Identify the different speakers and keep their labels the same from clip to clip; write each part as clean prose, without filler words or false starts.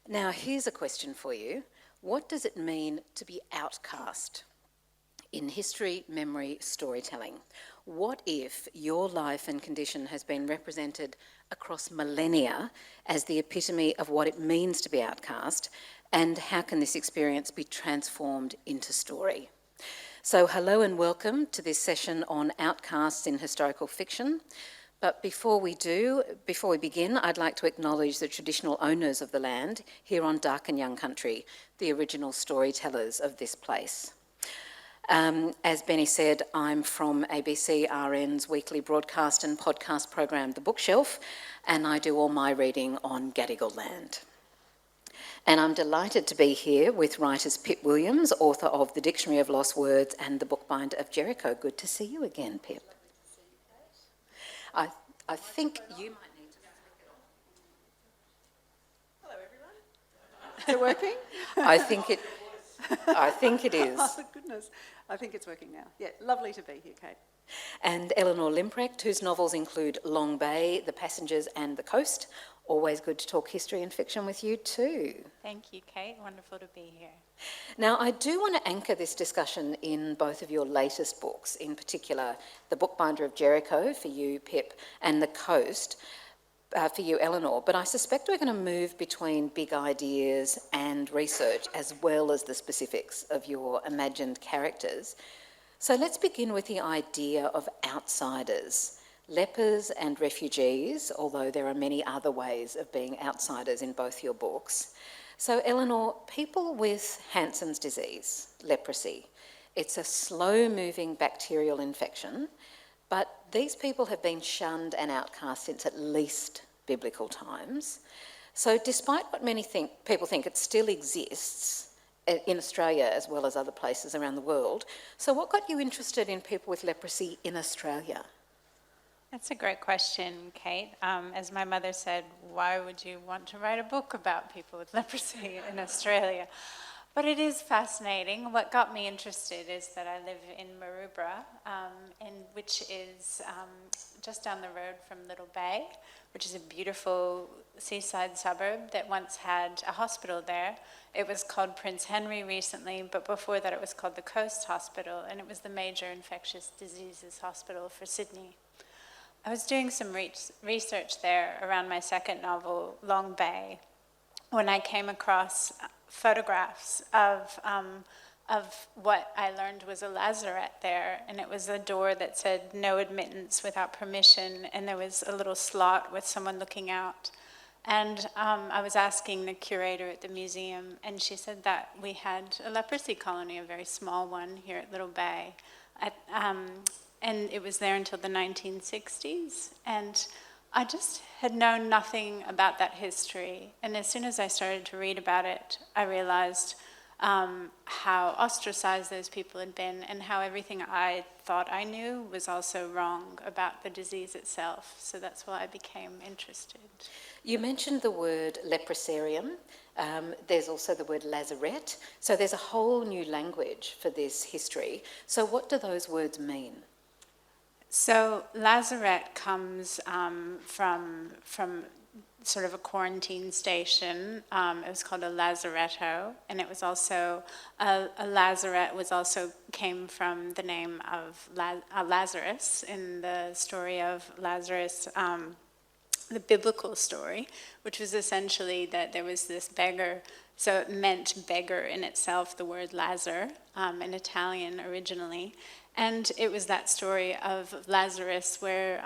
Speaker 1: Now, here's a question for you. What does it mean to be outcast in history, memory, storytelling? What if your life and condition has been represented across millennia as the epitome of what it means to be outcast, and how can this experience be transformed into story? So hello and welcome to this session on outcasts in historical fiction. But before we begin, I'd like to acknowledge the traditional owners of the land here on Dark and Young Country, the original storytellers of this place. As Benny said, I'm from ABC RN's weekly broadcast and podcast program, The Bookshelf, and I do all my reading on Gadigal land. And I'm delighted to be here with writers Pip Williams, author of The Dictionary of Lost Words and the Bookbinder of Jericho. Good to see you again, Pip. I think you might need to flick it on.
Speaker 2: Hello, everyone. Is it working?
Speaker 1: I think it is.
Speaker 2: Oh, goodness. I think it's working now. Yeah, lovely to be here, Kate.
Speaker 1: And Eleanor Limprecht, whose novels include Long Bay, The Passengers and The Coast. Always good to talk history and fiction with you too.
Speaker 3: Thank you, Kate. Wonderful to be here.
Speaker 1: Now, I do want to anchor this discussion in both of your latest books, in particular The Bookbinder of Jericho for you, Pip, and The Coast for you, Eleanor. But I suspect we're going to move between big ideas and research as well as the specifics of your imagined characters. So let's begin with the idea of outsiders. Lepers and refugees, although there are many other ways of being outsiders in both your books. So Eleanor, people with Hansen's disease, leprosy, it's a slow-moving bacterial infection, but these people have been shunned and outcast since at least biblical times. So despite what many people think it still exists in Australia as well as other places around the world. So what got you interested in people with leprosy in Australia?
Speaker 3: That's a great question, Kate. As my mother said, why would you want to write a book about people with leprosy in Australia? But it is fascinating. What got me interested is that I live in Maroubra, which is just down the road from Little Bay, which is a beautiful seaside suburb that once had a hospital there. It was called Prince Henry recently, but before that it was called the Coast Hospital, and it was the major infectious diseases hospital for Sydney. I was doing some research there around my second novel, Long Bay, when I came across photographs of what I learned was a lazaret there, and it was a door that said no admittance without permission, and there was a little slot with someone looking out. And I was asking the curator at the museum, and she said that we had a leprosy colony, a very small one here at Little Bay. And it was there until the 1960s. And I just had known nothing about that history. And as soon as I started to read about it, I realized how ostracized those people had been and how everything I thought I knew was also wrong about the disease itself. So that's why I became interested.
Speaker 1: You mentioned the word leprosarium. There's also the word lazaret. So there's a whole new language for this history. So what do those words mean?
Speaker 3: So lazaret comes from sort of a quarantine station. It was called a lazaretto, and it was also a lazaret came from the name of Lazarus in the story of Lazarus, the biblical story, which was essentially that there was this beggar. So it meant beggar in itself, the word Lazar, in Italian originally. And it was that story of Lazarus where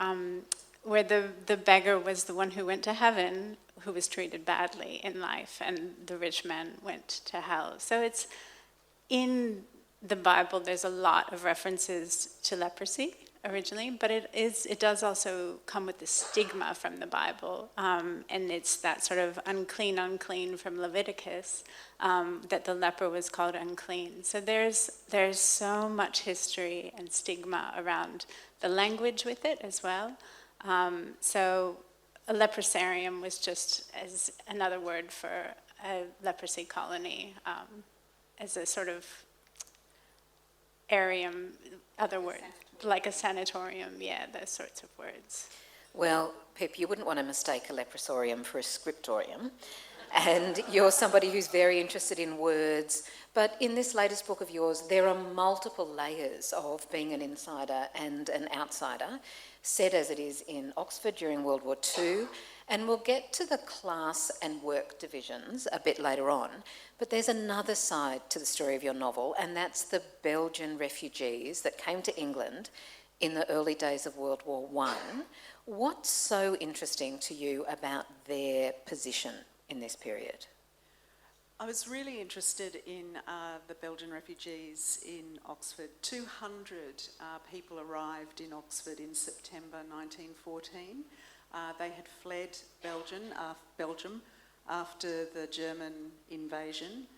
Speaker 3: the beggar was the one who went to heaven, who was treated badly in life, and the rich man went to hell. So it's in the Bible, there's a lot of references to leprosy originally, but it does also come with the stigma from the Bible, and it's that sort of unclean from Leviticus, that the leper was called unclean. So there's so much history and stigma around the language with it as well. So a leprosarium was just as another word for a leprosy colony, as a sort of arium, other word, like a sanatorium, yeah, those sorts of words.
Speaker 1: Well, Pip, you wouldn't want to mistake a leprosarium for a scriptorium. and you're somebody who's very interested in words. But in this latest book of yours, there are multiple layers of being an insider and an outsider, set as it is in Oxford during World War II. And we'll get to the class and work divisions a bit later on. But there's another side to the story of your novel, and that's the Belgian refugees that came to England in the early days of World War I. What's so interesting to you about their position in this period?
Speaker 2: I was really interested in the Belgian refugees in Oxford. 200 people arrived in Oxford in September 1914. They had fled Belgium after the German invasion,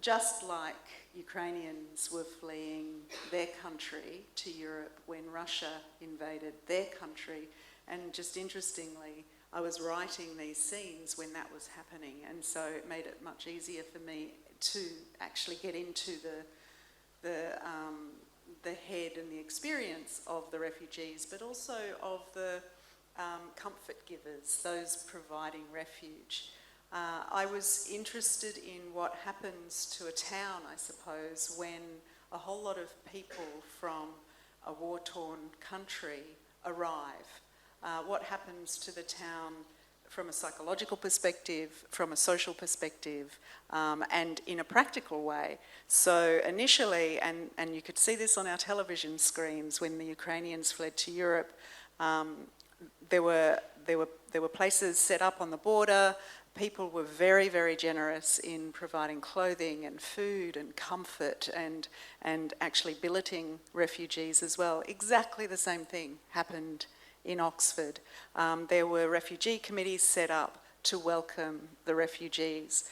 Speaker 2: just like Ukrainians were fleeing their country to Europe when Russia invaded their country. And just interestingly, I was writing these scenes when that was happening, and so it made it much easier for me to actually get into the head and the experience of the refugees, but also of the comfort givers, those providing refuge. I was interested in what happens to a town, I suppose, when a whole lot of people from a war-torn country arrive. What happens to the town from a psychological perspective, from a social perspective, and in a practical way. So initially, and you could see this on our television screens when the Ukrainians fled to Europe, there were places set up on the border. People were very, very generous in providing clothing and food and comfort and actually billeting refugees as well. Exactly the same thing happened in Oxford. There were refugee committees set up to welcome the refugees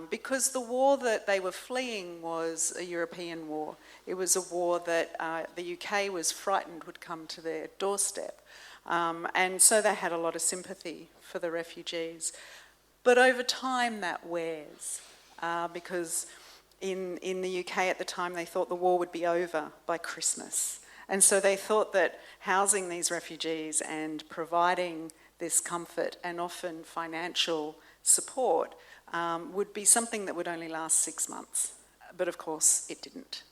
Speaker 2: because the war that they were fleeing was a European war. It was a war that the UK was frightened would come to their doorstep. And so they had a lot of sympathy for the refugees. But over time that wears because in the UK at the time they thought the war would be over by Christmas. And so they thought that housing these refugees and providing this comfort and often financial support would be something that would only last 6 months. But of course it didn't.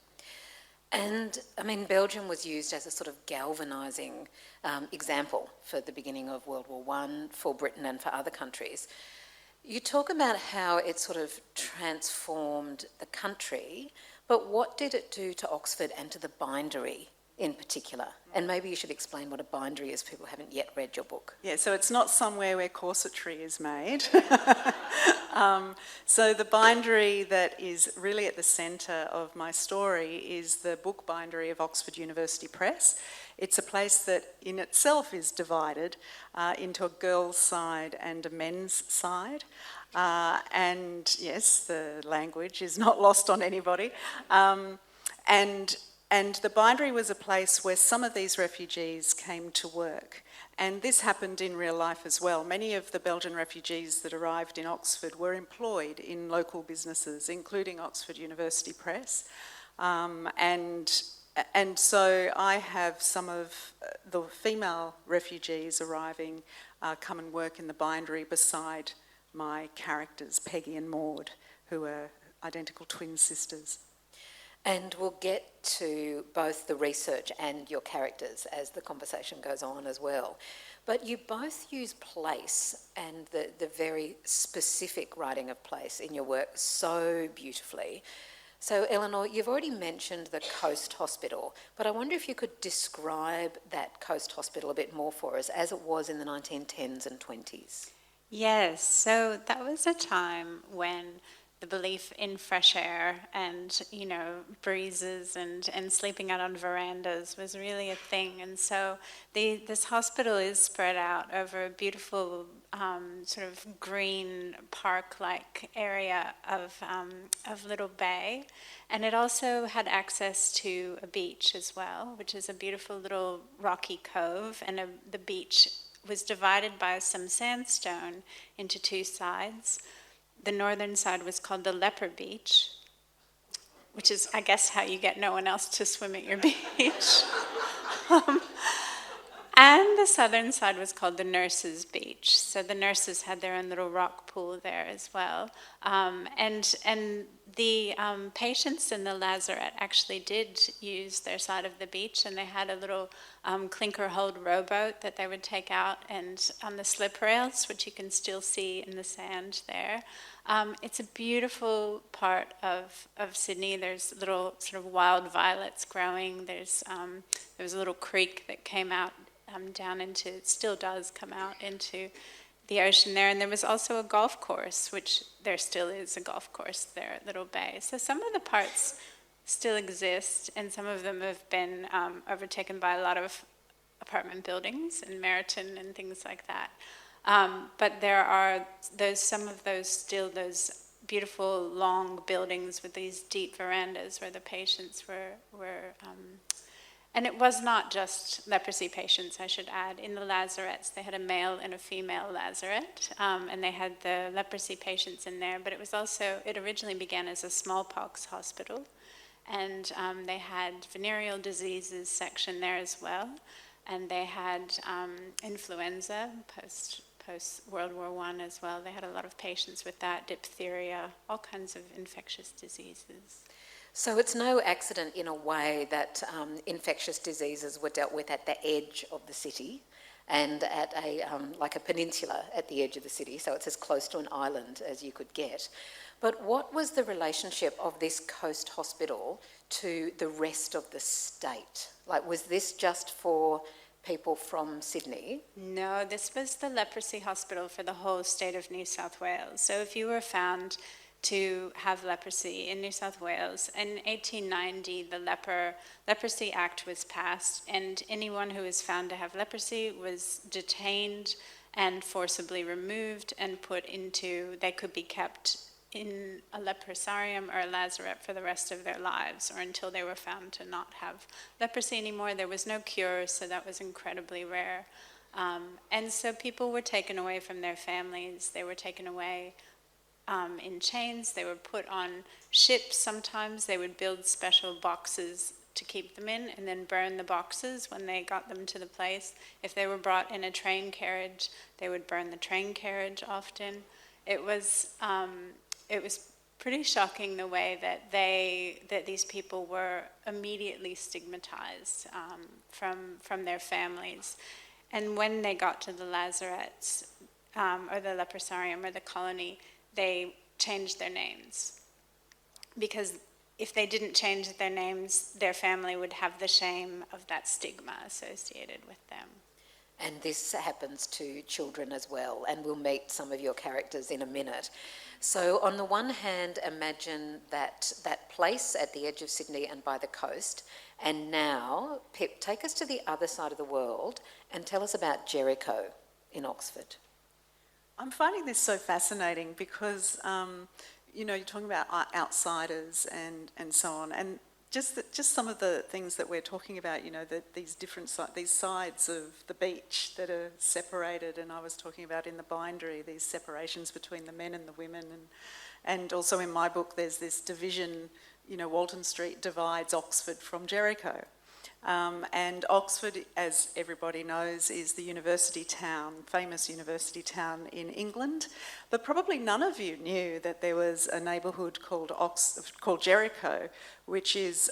Speaker 1: And, I mean, Belgium was used as a sort of galvanising example for the beginning of World War I, for Britain and for other countries. You talk about how it sort of transformed the country, but what did it do to Oxford and to the bindery in particular? And maybe you should explain what a bindery is, people haven't yet read your book.
Speaker 2: Yeah, so it's not somewhere where corsetry is made. So the bindery that is really at the centre of my story is the Bookbinder of Oxford University Press. It's a place that in itself is divided into a girls' side and a men's side. And yes, the language is not lost on anybody. And the bindery was a place where some of these refugees came to work. And this happened in real life as well. Many of the Belgian refugees that arrived in Oxford were employed in local businesses, including Oxford University Press. And so I have some of the female refugees arriving come and work in the bindery beside my characters, Peggy and Maud, who are identical twin sisters.
Speaker 1: And we'll get to both the research and your characters as the conversation goes on as well. But you both use place and the very specific writing of place in your work so beautifully. So, Eleanor, you've already mentioned the Coast Hospital, but I wonder if you could describe that Coast Hospital a bit more for us, as it was in the 1910s and 20s.
Speaker 3: Yes, so that was a time when the belief in fresh air and, breezes and sleeping out on verandas was really a thing. And so this hospital is spread out over a beautiful sort of green park-like area of Little Bay. And it also had access to a beach as well, which is a beautiful little rocky cove. And the beach was divided by some sandstone into two sides. The northern side was called the Leper Beach, which is, I guess, how you get no one else to swim at your beach. And the southern side was called the Nurses' Beach. So the nurses had their own little rock pool there as well. And the patients in the lazaret actually did use their side of the beach, and they had a little clinker-hulled rowboat that they would take out and on the slip rails, which you can still see in the sand there. It's a beautiful part of Sydney. There's little sort of wild violets growing. There was a little creek that came out down into, it still does come out into the ocean there. And there was also a golf course, which there still is a golf course there at Little Bay. So some of the parts still exist, and some of them have been overtaken by a lot of apartment buildings in Meriton and things like that. But there are some of those beautiful long buildings with these deep verandas where the patients were and it was not just leprosy patients, I should add. In the lazarets, they had a male and a female lazaret, and they had the leprosy patients in there, but it originally began as a smallpox hospital, and they had venereal diseases section there as well, and they had influenza post World War I as well. They had a lot of patients with that, diphtheria, all kinds of infectious diseases.
Speaker 1: So it's no accident in a way that infectious diseases were dealt with at the edge of the city and at like a peninsula at the edge of the city, so it's as close to an island as you could get. But what was the relationship of this coast hospital to the rest of the state? Like, was this just for people from Sydney?
Speaker 3: No, this was the leprosy hospital for the whole state of New South Wales. So if you were found to have leprosy in New South Wales, in 1890 the Leprosy Act was passed, and anyone who was found to have leprosy was detained and forcibly removed and they could be kept in a leprosarium or a lazaret for the rest of their lives, or until they were found to not have leprosy anymore. There was no cure, so that was incredibly rare. And so people were taken away from their families. They were taken away in chains. They were put on ships sometimes. They would build special boxes to keep them in and then burn the boxes when they got them to the place. If they were brought in a train carriage, they would burn the train carriage often. It was pretty shocking the way that these people were immediately stigmatized from their families. And when they got to the lazarets or the leprosarium or the colony, they changed their names, because if they didn't change their names, their family would have the shame of that stigma associated with them.
Speaker 1: And this happens to children as well, and we'll meet some of your characters in a minute. So on the one hand, imagine that place at the edge of Sydney and by the coast, and now, Pip, take us to the other side of the world and tell us about Jericho in Oxford.
Speaker 2: I'm finding this so fascinating because, you're talking about outsiders and so on, and just some of the things that we're talking about, these different these sides of the beach that are separated, and I was talking about in the bindery, these separations between the men and the women, and also in my book there's this division, Walton Street divides Oxford from Jericho. And Oxford, as everybody knows, is the university town, famous university town in England. But probably none of you knew that there was a neighbourhood called Jericho, which is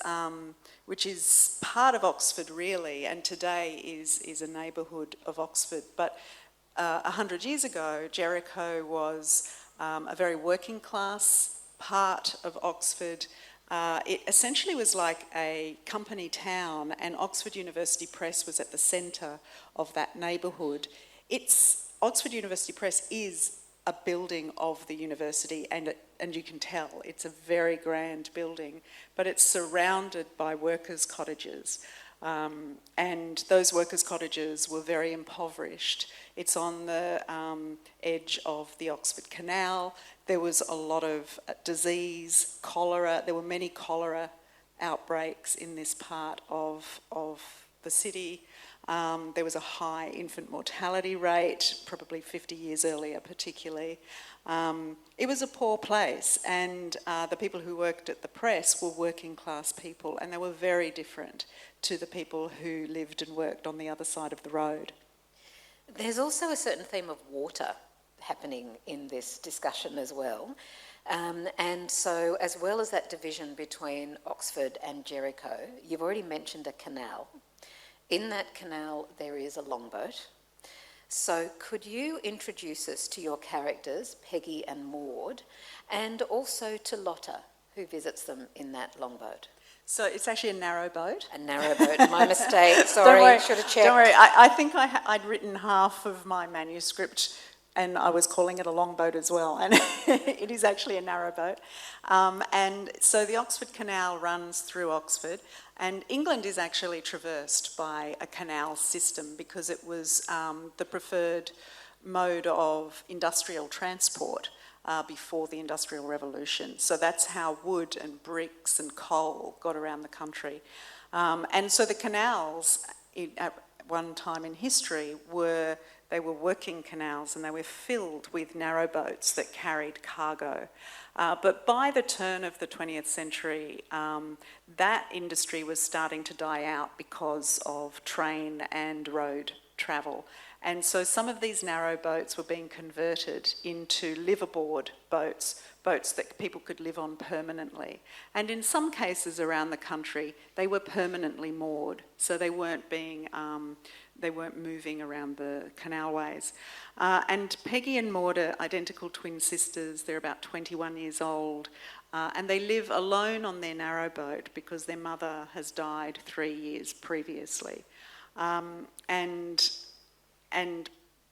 Speaker 2: part of Oxford really, and today is a neighbourhood of Oxford. But 100 years ago, Jericho was a very working class part of Oxford. It essentially was like a company town, and Oxford University Press was at the centre of that neighbourhood. Oxford University Press is a building of the university, and you can tell it's a very grand building, but it's surrounded by workers' cottages. And those workers' cottages were very impoverished. It's on the edge of the Oxford Canal. There was a lot of disease, cholera. There were many cholera outbreaks in this part of the city. There was a high infant mortality rate, probably 50 years earlier particularly. It was a poor place, and the people who worked at the press were working class people, and they were very different to the people who lived and worked on the other side of the road.
Speaker 1: There's also a certain theme of water happening in this discussion as well. And so, as well as that division between Oxford and Jericho, you've already mentioned a canal. In that canal, there is a longboat. So could you introduce us to your characters, Peggy and Maud, and also to Lotta, who visits them in that longboat?
Speaker 2: So it's actually a narrow boat.
Speaker 1: A narrow boat, my mistake, sorry, should have checked.
Speaker 2: Don't worry, I think I'd written half of my manuscript and I was calling it a longboat as well, and it is actually a narrow boat. And so the Oxford Canal runs through Oxford, and England is actually traversed by a canal system because it was the preferred mode of industrial transport before the Industrial Revolution. So that's how wood and bricks and coal got around the country. And so the canals at one time in history were working canals, and they were filled with narrow boats that carried cargo. But by the turn of the 20th century, that industry was starting to die out because of train and road travel. And so some of these narrow boats were being converted into liveaboard boats, boats that people could live on permanently. And in some cases around the country, they were permanently moored, so they weren't moving around the canalways. And Peggy and Maud are identical twin sisters. They're about 21 years old, and they live alone on their narrow boat because their mother has died 3 years previously. And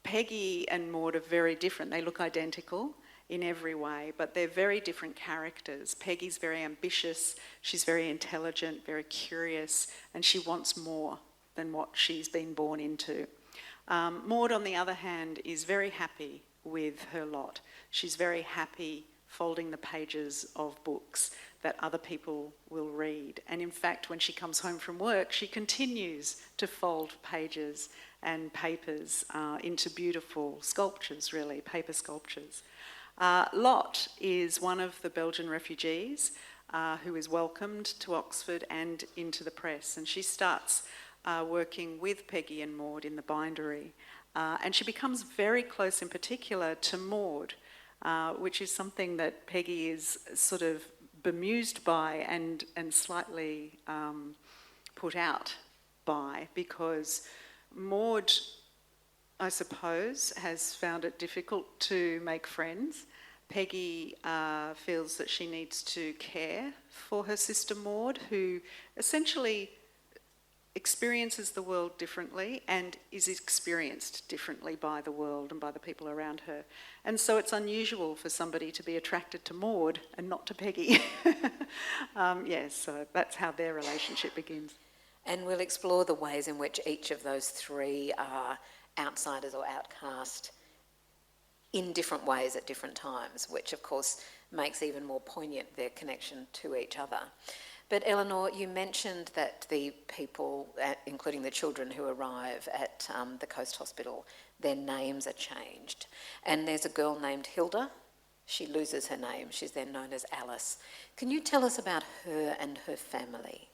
Speaker 2: Peggy and Maud are very different. They look identical in every way, but they're very different characters. Peggy's very ambitious, she's very intelligent, very curious, and she wants more than what she's been born into. Maud, on the other hand, is very happy with her lot. She's very happy folding the pages of books that other people will read. And in fact, when she comes home from work, she continues to fold pages and papers into beautiful sculptures, really, paper sculptures. Lot is one of the Belgian refugees who is welcomed to Oxford and into the press, and she starts working with Peggy and Maud in the bindery. And she becomes very close in particular to Maud, which is something that Peggy is sort of bemused by and slightly put out by, because Maud, I suppose, has found it difficult to make friends. Peggy feels that she needs to care for her sister Maud, who essentially experiences the world differently and is experienced differently by the world and by the people around her. And so it's unusual for somebody to be attracted to Maud and not to Peggy. So that's how their relationship begins.
Speaker 1: And we'll explore the ways in which each of those three are outsiders or outcast in different ways at different times, which of course makes even more poignant their connection to each other. But Eleanor, you mentioned that the people, including the children who arrive at the Coast Hospital, their names are changed. And there's a girl named Hilda. She loses her name. She's then known as Alice. Can you tell us about her and her family?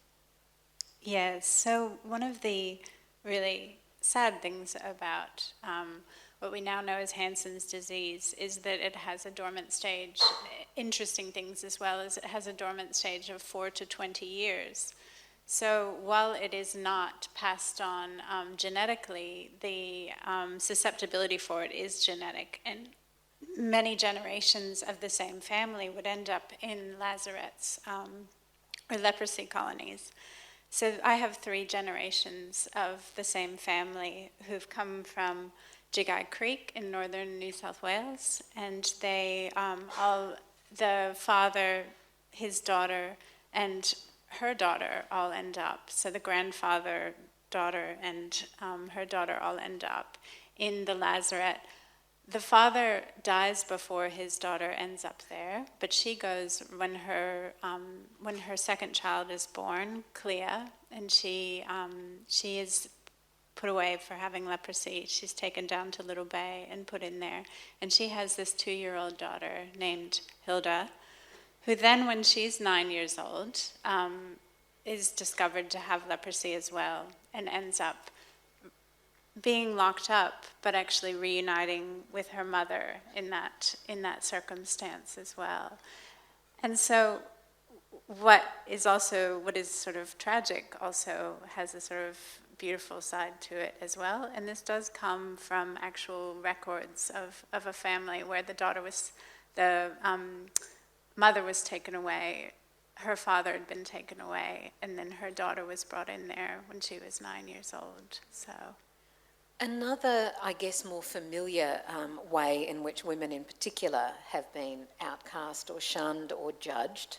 Speaker 3: Yes, so one of the really sad things about what we now know as Hansen's disease is that it has a dormant stage. Interesting things as well is it has a dormant stage of 4 to 20 years. So while it is not passed on genetically, the susceptibility for it is genetic, and many generations of the same family would end up in lazarets or leprosy colonies. So I have 3 generations of the same family who've come from Jigai Creek in northern New South Wales, and they the father, his daughter, and her daughter all end up. So the grandfather, daughter, and her daughter all end up in the lazaret. The father dies before his daughter ends up there, but she goes when her second child is born, Clea, and she is put away for having leprosy. She's taken down to Little Bay and put in there. And she has this 2-year-old daughter named Hilda, who then, when she's 9 years old, is discovered to have leprosy as well, and ends up being locked up, but actually reuniting with her mother in that circumstance as well. And so what is sort of tragic also has a sort of beautiful side to it as well. And this does come from actual records of a family where the mother was taken away, her father had been taken away, and then her daughter was brought in there when she was 9 years old. So
Speaker 1: another, I guess, more familiar way in which women in particular have been outcast or shunned or judged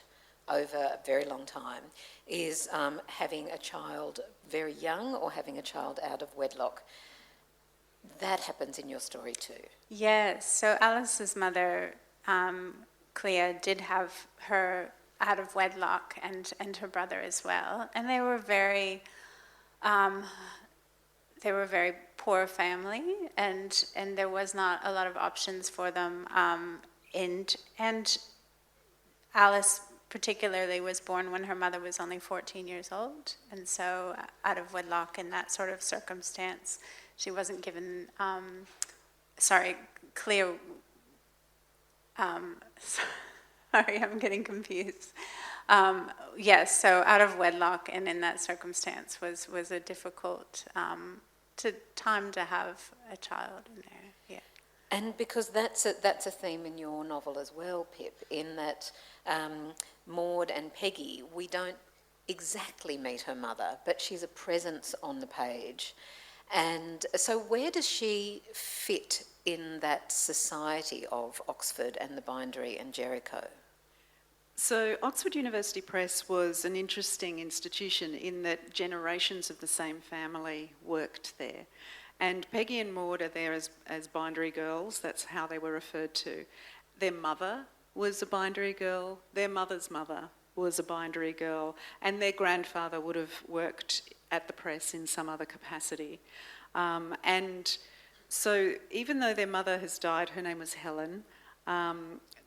Speaker 1: over a very long time is having a child very young or having a child out of wedlock. That happens in your story too.
Speaker 3: yes, so Alice's mother, Clea, did have her out of wedlock and her brother as well, and they were very poor family, and there was not a lot of options for them. And Alice particularly was born when her mother was only 14 years old, and so out of wedlock in that sort of circumstance, she wasn't given. Clea. Sorry, I'm getting confused. Yes, so out of wedlock and in that circumstance was a difficult time to have a child in there. Yeah.
Speaker 1: And because that's a theme in your novel as well, Pip, in that Maud and Peggy, we don't exactly meet her mother, but she's a presence on the page. And so where does she fit in that society of Oxford and the Bindery and Jericho?
Speaker 2: So Oxford University Press was an interesting institution in that generations of the same family worked there. And Peggy and Maud are there as Bindery girls, that's how they were referred to. Their mother was a Bindery girl, their mother's mother was a Bindery girl, and their grandfather would have worked at the press in some other capacity. And so even though their mother has died, her name was Helen,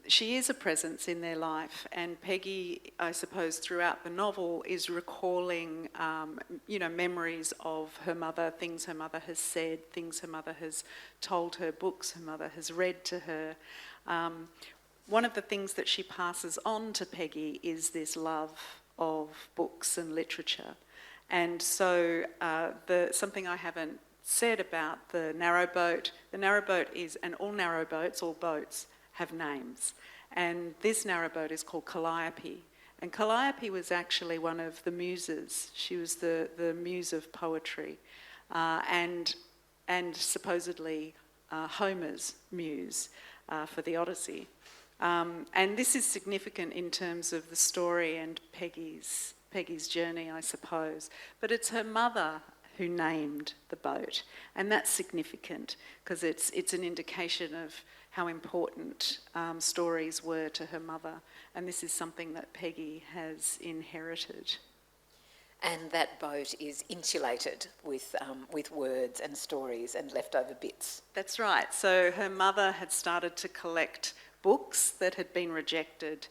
Speaker 2: she is a presence in their life, and Peggy, I suppose, throughout the novel is recalling, memories of her mother, things her mother has said, things her mother has told her, books her mother has read to her. One of the things that she passes on to Peggy is this love of books and literature. And so something I haven't said about the narrowboat is, and all narrowboats, all boats, have names. And this narrowboat is called Calliope. And Calliope was actually one of the muses. She was the muse of poetry, and supposedly Homer's muse for the Odyssey. And this is significant in terms of the story and Peggy's journey, I suppose. But it's her mother who named the boat, and that's significant because it's an indication of how important stories were to her mother, and this is something that Peggy has inherited.
Speaker 1: And that boat is insulated with words and stories and leftover bits.
Speaker 2: That's right. So her mother had started to collect books that had been rejected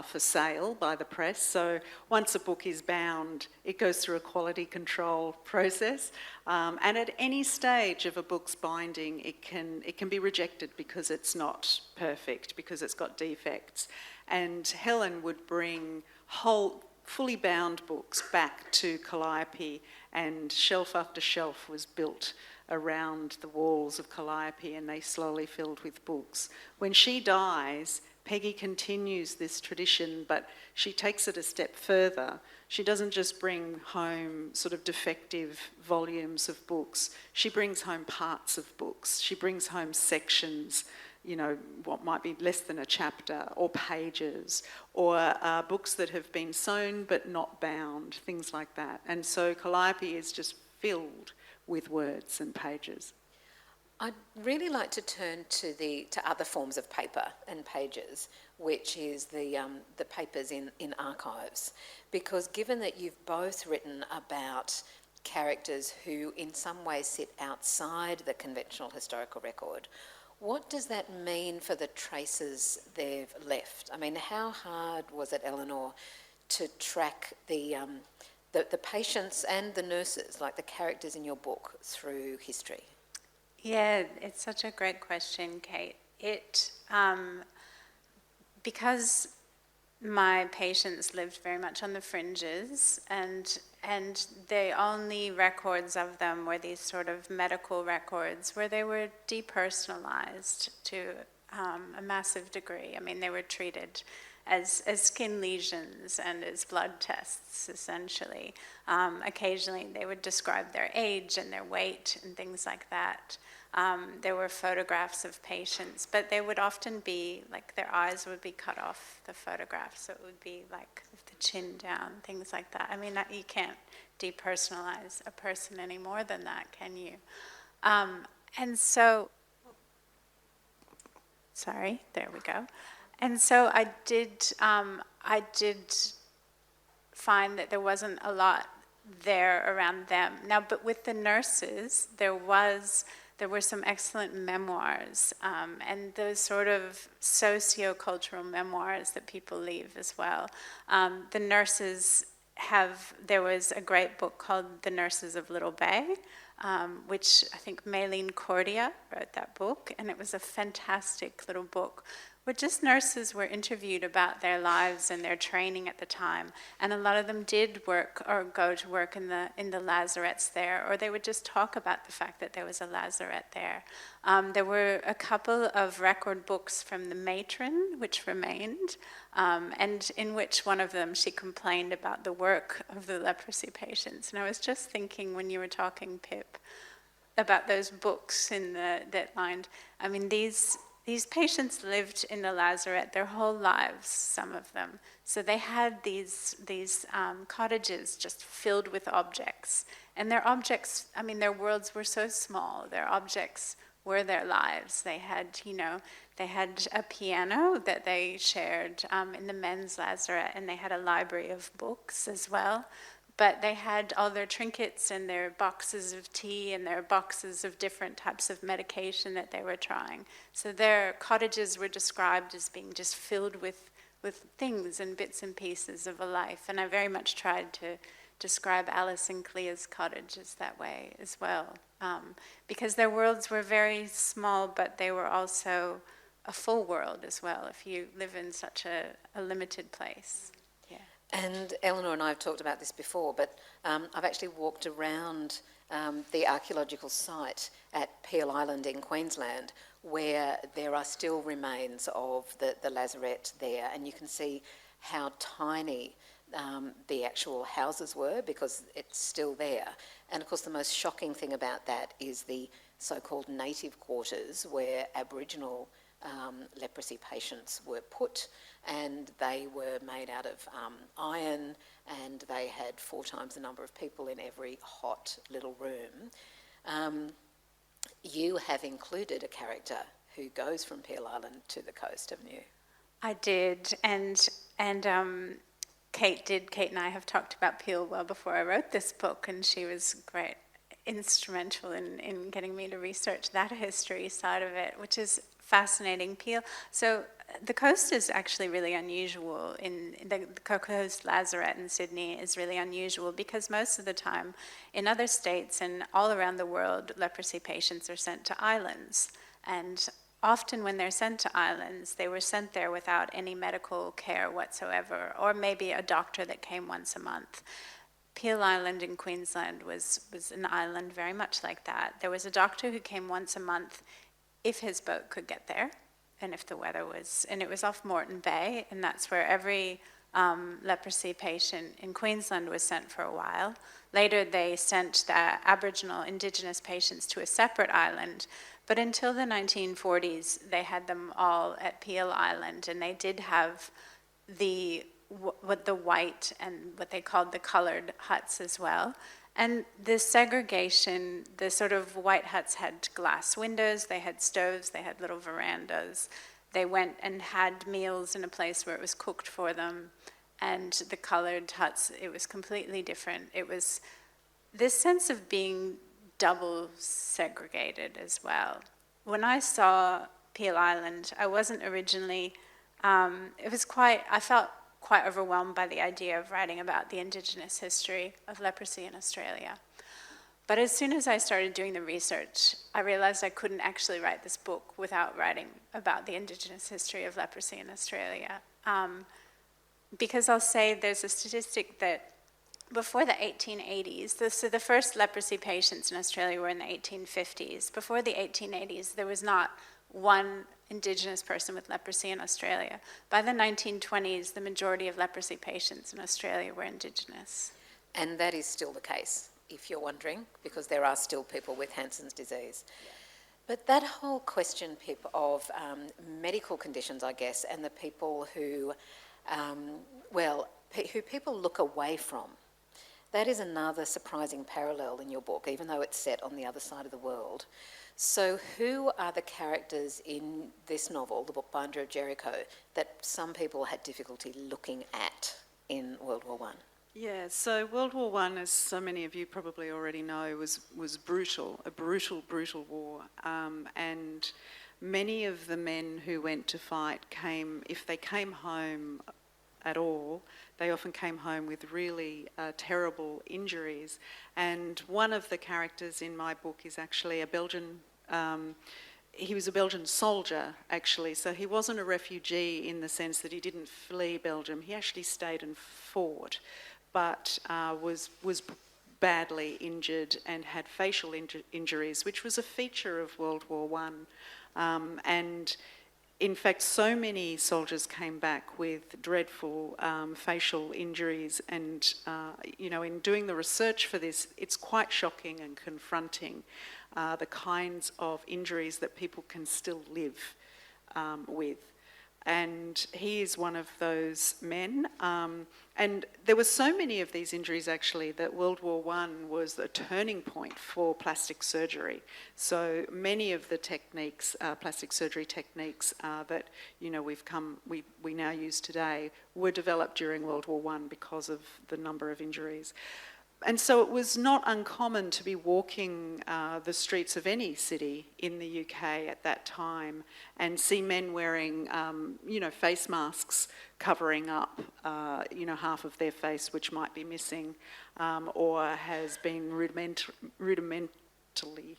Speaker 2: for sale by the press. So once a book is bound, it goes through a quality control process. And at any stage of a book's binding, it can be rejected because it's not perfect, because it's got defects. And Helen would bring whole fully bound books back to Calliope, and shelf after shelf was built around the walls of Calliope, and they slowly filled with books. When she dies, Peggy continues this tradition, but she takes it a step further. She doesn't just bring home sort of defective volumes of books. She brings home parts of books. She brings home sections, what might be less than a chapter, or pages, or books that have been sewn but not bound, things like that. And so Calliope is just filled with words and pages.
Speaker 1: I'd really like to turn to other forms of paper and pages, which is the papers in archives, because given that you've both written about characters who in some way sit outside the conventional historical record. What does that mean for the traces they've left? I mean, how hard was it, Eleanor, to track the patients and the nurses, like the characters in your book, through history?
Speaker 3: Yeah, it's such a great question, Kate. Because my patients lived very much on the fringes, and the only records of them were these sort of medical records where they were depersonalized to a massive degree. I mean, they were treated as skin lesions and as blood tests, essentially. Occasionally, they would describe their age and their weight and things like that. There were photographs of patients, but they would often be, like, their eyes would be cut off the photograph, so it would be like the chin down, things like that. I mean, you can't depersonalize a person any more than that, can you? And so, sorry, there we go. And so I did find that there wasn't a lot there around them. Now, but with the nurses, there were some excellent memoirs, and those sort of socio-cultural memoirs that people leave as well. The nurses there was a great book called The Nurses of Little Bay, which I think Maylene Cordia wrote that book, and it was a fantastic little book where just nurses were interviewed about their lives and their training at the time. And a lot of them did work or go to work in the lazarets there, or they would just talk about the fact that there was a lazaret there. There were a couple of record books from the matron, which remained, and in which one of them she complained about the work of the leprosy patients. And I was just thinking when you were talking, Pip, about those books that lined. I mean, these patients lived in the lazaret their whole lives, some of them. So they had these cottages just filled with objects. And their objects, I mean, their worlds were so small. Their objects were their lives. They had a piano that they shared in the men's lazaret, and they had a library of books as well. But they had all their trinkets and their boxes of tea and their boxes of different types of medication that they were trying. So their cottages were described as being just filled with things and bits and pieces of a life. And I very much tried to describe Alice and Clea's cottages that way as well. Because their worlds were very small, but they were also a full world as well, if you live in such a limited place.
Speaker 1: And Eleanor and I have talked about this before, but I've actually walked around the archaeological site at Peel Island in Queensland, where there are still remains of the lazaret there, and you can see how tiny the actual houses were, because it's still there. And of course the most shocking thing about that is the so-called native quarters, where Aboriginal leprosy patients were put, and they were made out of iron, and they had 4 times the number of people in every hot little room. You have included a character who goes from Peel Island to the coast, haven't you?
Speaker 3: I did, and Kate and I have talked about Peel well before I wrote this book, and she was great, instrumental in getting me to research that history side of it, which is fascinating. Peel. So the coast is actually really unusual. In the coast lazaret in Sydney is really unusual because most of the time in other states and all around the world, leprosy patients are sent to islands. And often when they're sent to islands, they were sent there without any medical care whatsoever, or maybe a doctor that came once a month. Peel Island in Queensland was an island very much like that. There was a doctor who came once a month if his boat could get there, and if the weather was, and it was off Moreton Bay, and that's where every leprosy patient in Queensland was sent for a while. Later they sent the Aboriginal Indigenous patients to a separate island, but until the 1940s they had them all at Peel Island, and they did have the white and what they called the coloured huts as well. And the segregation, the sort of white huts had glass windows, they had stoves, they had little verandas. They went and had meals in a place where it was cooked for them. And the coloured huts, it was completely different. this sense of being double segregated as well. When I saw Peel Island, I wasn't originally, I felt quite overwhelmed by the idea of writing about the Indigenous history of leprosy in Australia. But as soon as I started doing the research, I realized I couldn't actually write this book without writing about the Indigenous history of leprosy in Australia. Because I'll say there's a statistic that before the 1880s, so the first leprosy patients in Australia were in the 1850s. Before the 1880s, there was not one Indigenous person with leprosy in Australia. By the 1920s, the majority of leprosy patients in Australia were Indigenous.
Speaker 1: And that is still the case, if you're wondering, because there are still people with Hansen's disease. Yeah. But that whole question, Pip, of medical conditions, I guess, and the people who, who people look away from, that is another surprising parallel in your book, even though it's set on the other side of the world. So who are the characters in this novel, The Bookbinder of Jericho, that some people had difficulty looking at in World War I?
Speaker 2: Yeah, so World War I, as so many of you probably already know, was brutal, a brutal war. And many of the men who went to fight if they came home at all, they often came home with really terrible injuries. And one of the characters in my book is actually a Belgian, he was a Belgian soldier, actually. So he wasn't a refugee in the sense that he didn't flee Belgium. He actually stayed and fought, but was badly injured and had facial injuries, which was a feature of World War I. And in fact, so many soldiers came back with dreadful facial injuries, and in doing the research for this, it's quite shocking and confronting, the kinds of injuries that people can still live with. And he is one of those men. And there were so many of these injuries, actually, that World War I was a turning point for plastic surgery. So many of the techniques, plastic surgery techniques that we now use today, were developed during World War I because of the number of injuries. And so it was not uncommon to be walking the streets of any city in the UK at that time and see men wearing, face masks covering up, half of their face, which might be missing, or has been rudimentally,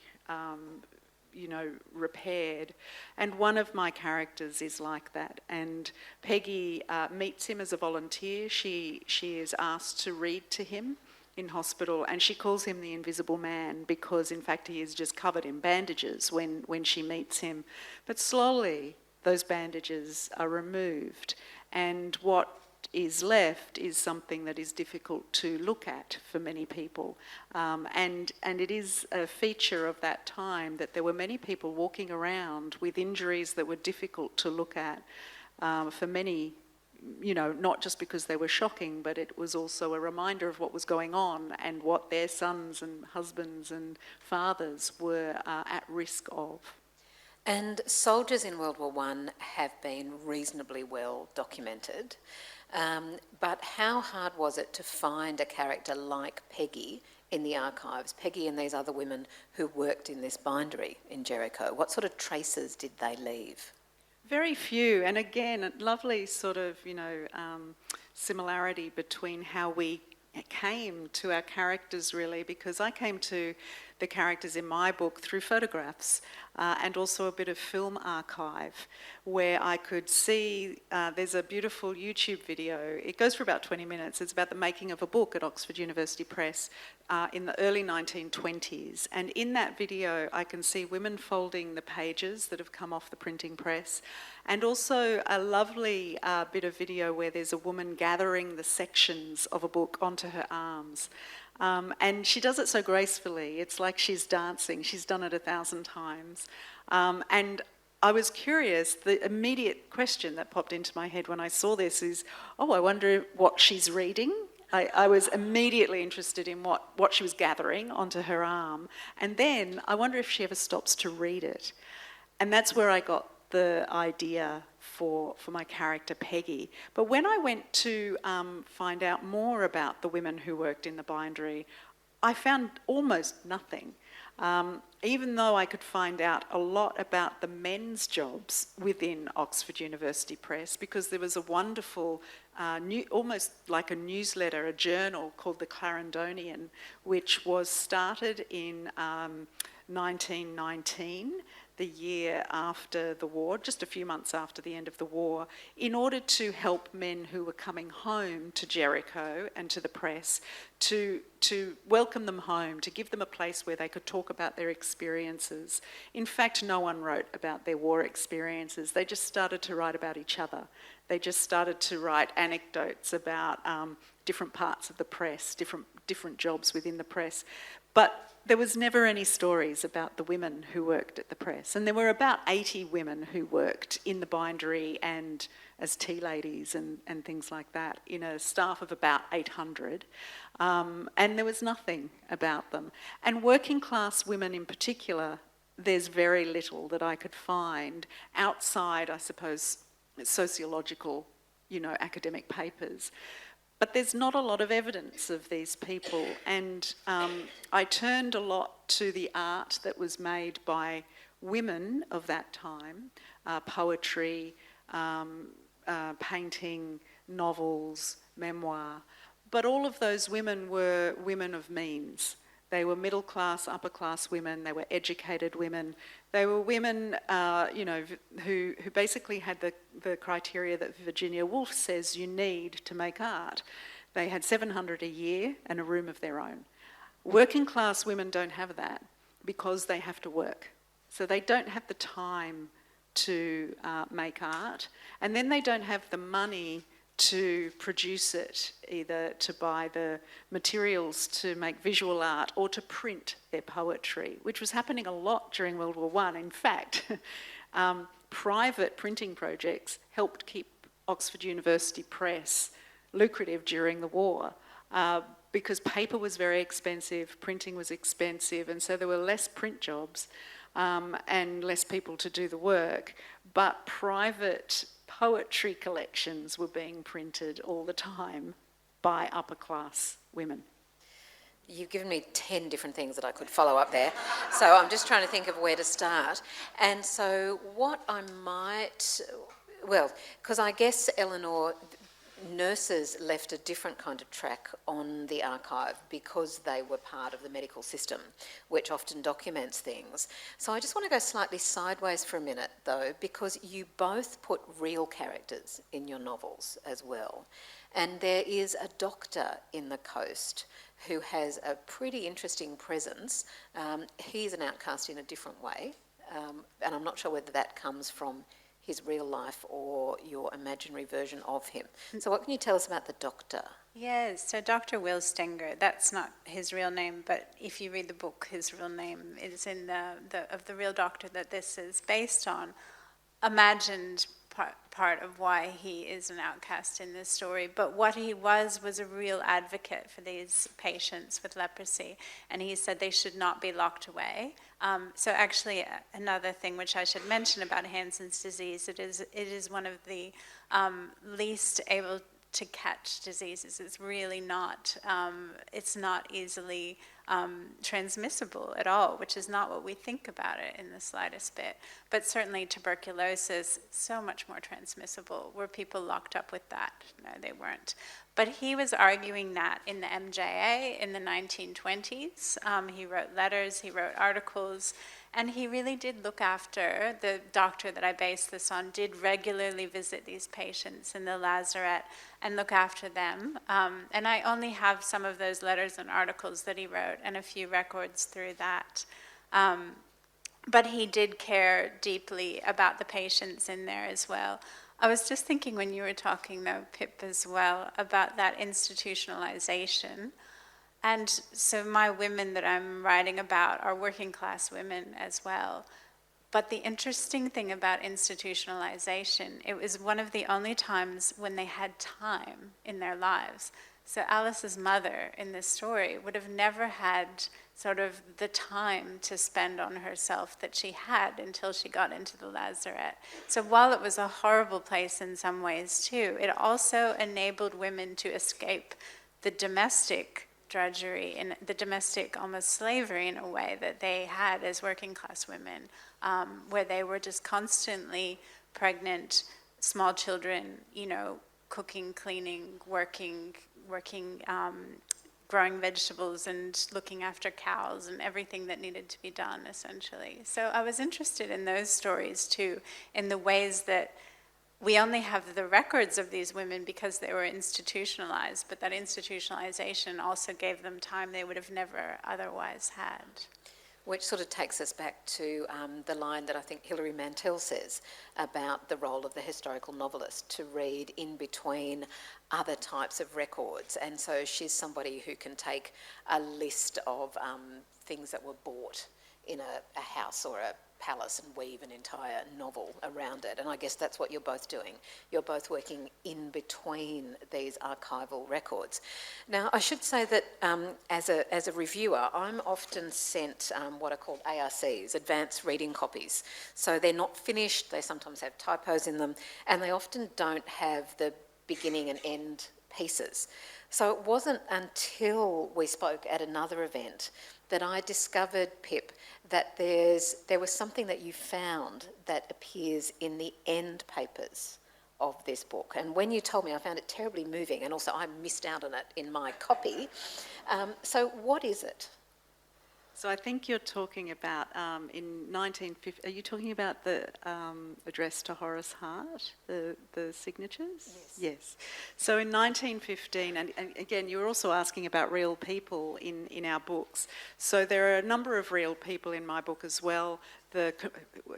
Speaker 2: repaired. And one of my characters is like that. And Peggy meets him as a volunteer. She is asked to read to him in hospital, and she calls him the Invisible Man because, in fact, he is just covered in bandages when she meets him. But slowly, those bandages are removed, and what is left is something that is difficult to look at for many people. And it is a feature of that time that there were many people walking around with injuries that were difficult to look at for many, not just because they were shocking, but it was also a reminder of what was going on and what their sons and husbands and fathers were at risk of.
Speaker 1: And soldiers in World War I have been reasonably well documented, but how hard was it to find a character like Peggy in the archives, Peggy and these other women who worked in this bindery in Jericho? What sort of traces did they leave?
Speaker 2: Very few, and again, a lovely sort of, similarity between how we came to our characters, really, because I came to the characters in my book through photographs and also a bit of film archive where I could see, there's a beautiful YouTube video. It goes for about 20 minutes. It's about the making of a book at Oxford University Press in the early 1920s. And in that video, I can see women folding the pages that have come off the printing press, and also a lovely bit of video where there's a woman gathering the sections of a book onto her arms. And she does it so gracefully. It's like she's dancing. She's done it 1,000 times. And I was curious. The immediate question that popped into my head when I saw this is, I wonder what she's reading. I was immediately interested in what she was gathering onto her arm. And then I wonder if she ever stops to read it. And that's where I got the idea for my character Peggy. But when I went to find out more about the women who worked in the bindery, I found almost nothing. Even though I could find out a lot about the men's jobs within Oxford University Press, because there was a wonderful, almost like a newsletter, a journal called the Clarendonian, which was started in 1919, the year after the war, just a few months after the end of the war, in order to help men who were coming home to Jericho and to the press to welcome them home, to give them a place where they could talk about their experiences. In fact, no one wrote about their war experiences. They just started to write about each other. They just started to write anecdotes about different parts of the press, different jobs within the press. But there was never any stories about the women who worked at the press. And there were about 80 women who worked in the bindery and as tea ladies and things like that, in a staff of about 800. And there was nothing about them. And working class women in particular, there's very little that I could find outside, I suppose, sociological, academic papers. But there's not a lot of evidence of these people, and I turned a lot to the art that was made by women of that time, poetry, painting, novels, memoir. But all of those women were women of means. They were middle class, upper class women, they were educated women. They were women, who basically had the criteria that Virginia Woolf says you need to make art. They had $700 a year and a room of their own. Working class women don't have that because they have to work. So they don't have the time to make art, and then they don't have the money to produce it, either to buy the materials to make visual art or to print their poetry, which was happening a lot during World War I. In fact, private printing projects helped keep Oxford University Press lucrative during the war, because paper was very expensive, printing was expensive, and so there were less print jobs and less people to do the work, but private poetry collections were being printed all the time by upper class women.
Speaker 1: You've given me 10 different things that I could follow up there. So I'm just trying to think of where to start. And so what I might, because I guess, Eleanor, nurses left a different kind of track on the archive because they were part of the medical system, which often documents things. So I just want to go slightly sideways for a minute, though, because you both put real characters in your novels as well. And there is a doctor in The Coast who has a pretty interesting presence. He's an outcast in a different way, and I'm not sure whether that comes from his real life or your imaginary version of him. So what can you tell us about the doctor?
Speaker 3: Yes, so Dr. Will Stenger, that's not his real name, but if you read the book, his real name is in the real doctor that this is based on, imagined part of why he is an outcast in this story. But what he was a real advocate for these patients with leprosy, and he said they should not be locked away. So actually, another thing which I should mention about Hansen's disease, it is one of the least able to catch diseases. It's really not, it's not easily transmissible at all, which is not what we think about it in the slightest bit. But certainly tuberculosis, so much more transmissible. Were people locked up with that? No, they weren't. But he was arguing that in the MJA in the 1920s. He wrote letters, he wrote articles, and he really did look after, the doctor that I based this on did regularly visit these patients in the lazaret and look after them. And I only have some of those letters and articles that he wrote and a few records through that. But he did care deeply about the patients in there as well. I was just thinking when you were talking, though, Pip, as well, about that institutionalization. And so my women that I'm writing about are working class women as well. But the interesting thing about institutionalization, it was one of the only times when they had time in their lives. So Alice's mother in this story would have never had sort of the time to spend on herself that she had until she got into the lazaret. So while it was a horrible place in some ways too, it also enabled women to escape the domestic drudgery and the domestic almost slavery in a way that they had as working class women, where they were just constantly pregnant, small children, you know, cooking, cleaning, working, growing vegetables and looking after cows and everything that needed to be done, essentially. So I was interested in those stories too, in the ways that we only have the records of these women because they were institutionalized, but that institutionalization also gave them time they would have never otherwise had.
Speaker 1: Which sort of takes us back to the line that I think Hilary Mantel says about the role of the historical novelist to read in between other types of records. And so she's somebody who can take a list of things that were bought in a house or a palace and weave an entire novel around it. And I guess that's what you're both doing. You're both working in between these archival records. Now, I should say that as a reviewer, I'm often sent what are called ARCs, advanced reading copies. So they're not finished, they sometimes have typos in them, and they often don't have the beginning and end pieces. So it wasn't until we spoke at another event that I discovered, Pip, that there was something that you found that appears in the end papers of this book. And when you told me, I found it terribly moving, and also I missed out on it in my copy. So what is it?
Speaker 2: So I think you're talking about in 1950. Are you talking about the address to Horace Hart, the signatures? Yes. So in 1915, and again, you were also asking about real people in our books. So there are a number of real people in my book as well.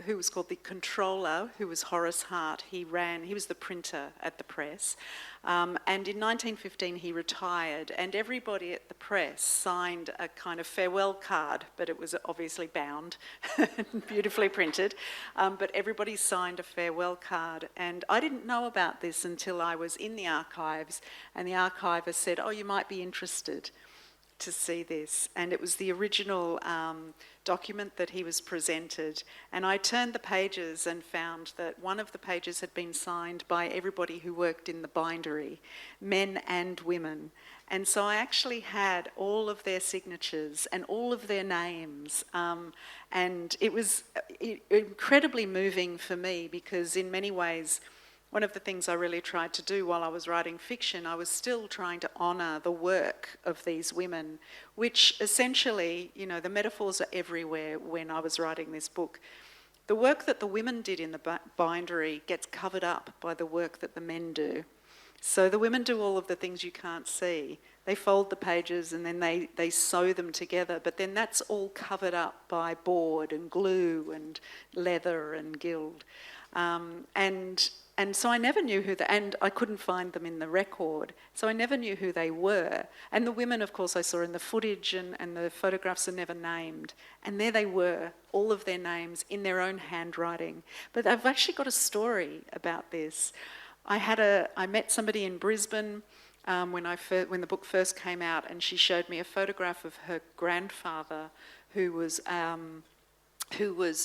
Speaker 2: Who was called the controller, who was Horace Hart. He was the printer at the press. And in 1915 he retired, and everybody at the press signed a kind of farewell card, but it was obviously bound and beautifully printed. But everybody signed a farewell card, and I didn't know about this until I was in the archives, and the archiver said, "Oh, you might be interested to see this." And it was the original document that he was presented, and I turned the pages and found that one of the pages had been signed by everybody who worked in the bindery, men and women. And so I actually had all of their signatures and all of their names, and it was incredibly moving for me, because in many ways one of the things I really tried to do while I was writing fiction, I was still trying to honour the work of these women, which essentially, you know, the metaphors are everywhere when I was writing this book. The work that the women did in the bindery gets covered up by the work that the men do. So the women do all of the things you can't see. They fold the pages and then they sew them together, but then that's all covered up by board and glue and leather and gild. And so I never knew and I couldn't find them in the record, so I never knew who they were. And the women, of course, I saw in the footage, and the photographs are never named. And there they were, all of their names in their own handwriting. But I've actually got a story about this. I met somebody in Brisbane when the book first came out, and she showed me a photograph of her grandfather who was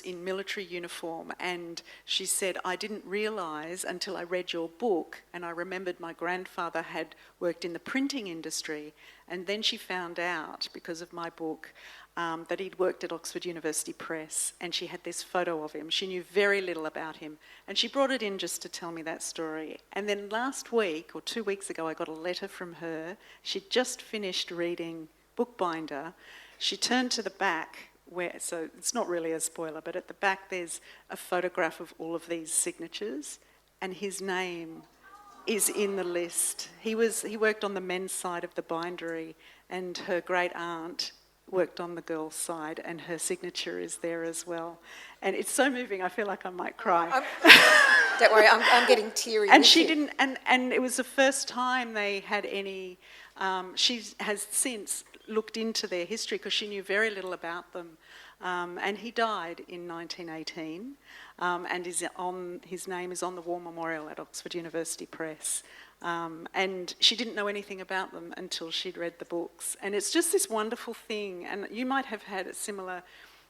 Speaker 2: in military uniform, and she said, "I didn't realise until I read your book, and I remembered my grandfather had worked in the printing industry." And then she found out, because of my book, that he'd worked at Oxford University Press, and she had this photo of him. She knew very little about him, and she brought it in just to tell me that story. And then last week, or 2 weeks ago, I got a letter from her. She'd just finished reading Bookbinder. She turned to the back, so it's not really a spoiler, but at the back there's a photograph of all of these signatures, and his name is in the list. He worked on the men's side of the bindery, and her great aunt worked on the girls' side, and her signature is there as well. And it's so moving, I feel like I might cry.
Speaker 1: Don't worry, I'm getting teary.
Speaker 2: And she didn't, and it was the first time they had any. She has since looked into their history because she knew very little about them. And he died in 1918, and his name is on the War Memorial at Oxford University Press. And she didn't know anything about them until she'd read the books. And it's just this wonderful thing, and you might have had it similar.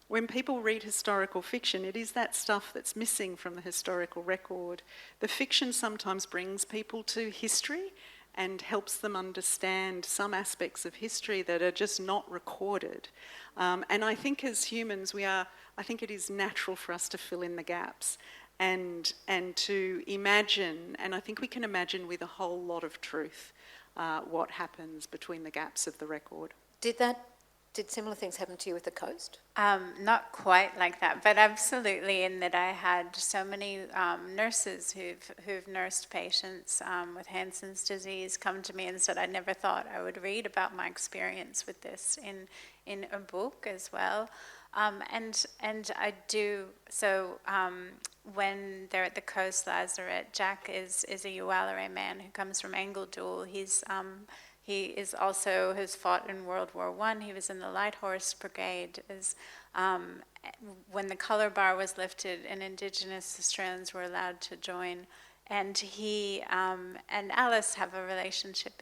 Speaker 2: When people read historical fiction, it is that stuff that's missing from the historical record. The fiction sometimes brings people to history, and helps them understand some aspects of history that are just not recorded. And I think as humans, I think it is natural for us to fill in the gaps and to imagine, and I think we can imagine with a whole lot of truth what happens between the gaps of the record.
Speaker 1: Did similar things happen to you with the coast?
Speaker 3: Not quite like that, but absolutely, in that I had so many nurses who've nursed patients with Hansen's disease come to me and said, I never thought I would read about my experience with this in a book as well. And I do, so when they're at the coast lazaret, Jack is a Uwalare man who comes from Angledool. He is also has fought in World War I. He was in the Light Horse Brigade. When the colour bar was lifted and Indigenous Australians were allowed to join, and he and Alice have a relationship